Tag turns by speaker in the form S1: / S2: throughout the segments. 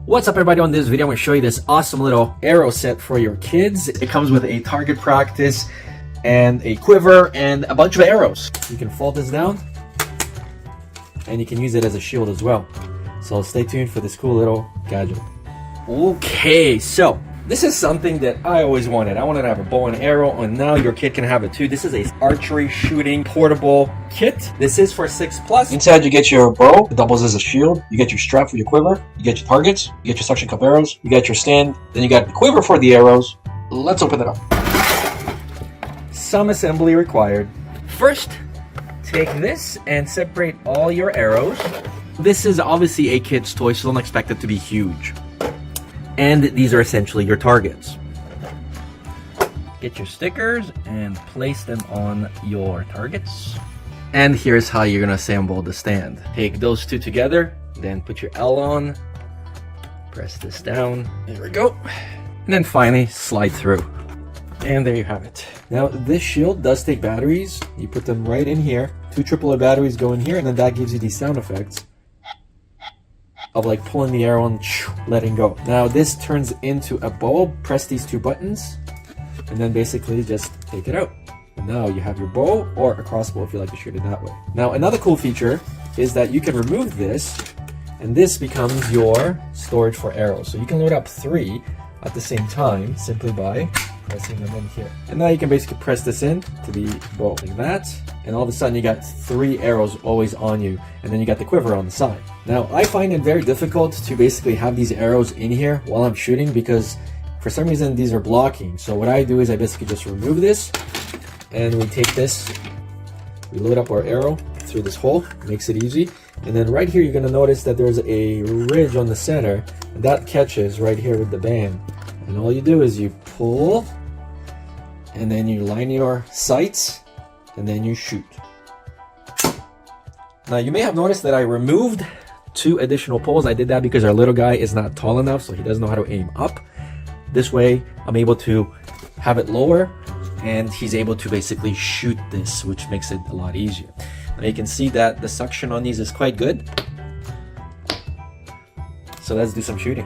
S1: What's up everybody? On this video I'm going to show you this awesome little arrow set for your kids. It comes with a target practice and a quiver and a bunch of arrows. You can fold this down and you can use it as a shield as well. So stay tuned for this cool little gadget. Okay, so this is something that I always wanted. I wanted to have a bow and arrow, and now your kid can have it too. This is a archery shooting portable kit. This is for 6+. Inside you get your bow, it doubles as a shield. You get your strap for your quiver. You get your targets. You get your suction cup arrows. You get your stand. Then you got the quiver for the arrows. Let's open it up. Some assembly required. First, take this and separate all your arrows. This is obviously a kid's toy, so don't expect it to be huge. And these are essentially your targets. Get your stickers and place them on your targets. And here's how you're gonna assemble the stand. Take those two together, then put your L on, press this down, there we go. And then finally slide through. And there you have it. Now this shield does take batteries. You put them right in here. 2 AAA batteries go in here, and then that gives you these sound effects of like pulling the arrow and letting go. Now this turns into a bow. Press these 2 buttons and then basically just take it out. And now you have your bow, or a crossbow if you like to shoot it that way. Now another cool feature is that you can remove this and this becomes your storage for arrows. So you can load up 3 at the same time simply by pressing them in here. And now you can basically press this in to the bow like that, and all of a sudden you got 3 arrows always on you, and then you got the quiver on the side. Now I find it very difficult to basically have these arrows in here while I'm shooting because for some reason these are blocking. So what I do is I basically just remove this, and we take this, we load up our arrow through this hole, makes it easy. And then right here you're going to notice that there's a ridge on the center, and that catches right here with the band. And all you do is you pull, and then you line your sights, and then you shoot. Now you may have noticed that I removed 2 additional poles. I did that because our little guy is not tall enough, so he doesn't know how to aim up. This way I'm able to have it lower, and he's able to basically shoot this, which makes it a lot easier. Now you can see that the suction on these is quite good. So let's do some shooting.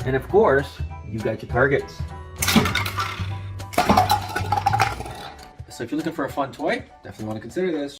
S1: And of course, you got your targets. So if you're looking for a fun toy, definitely want to consider this.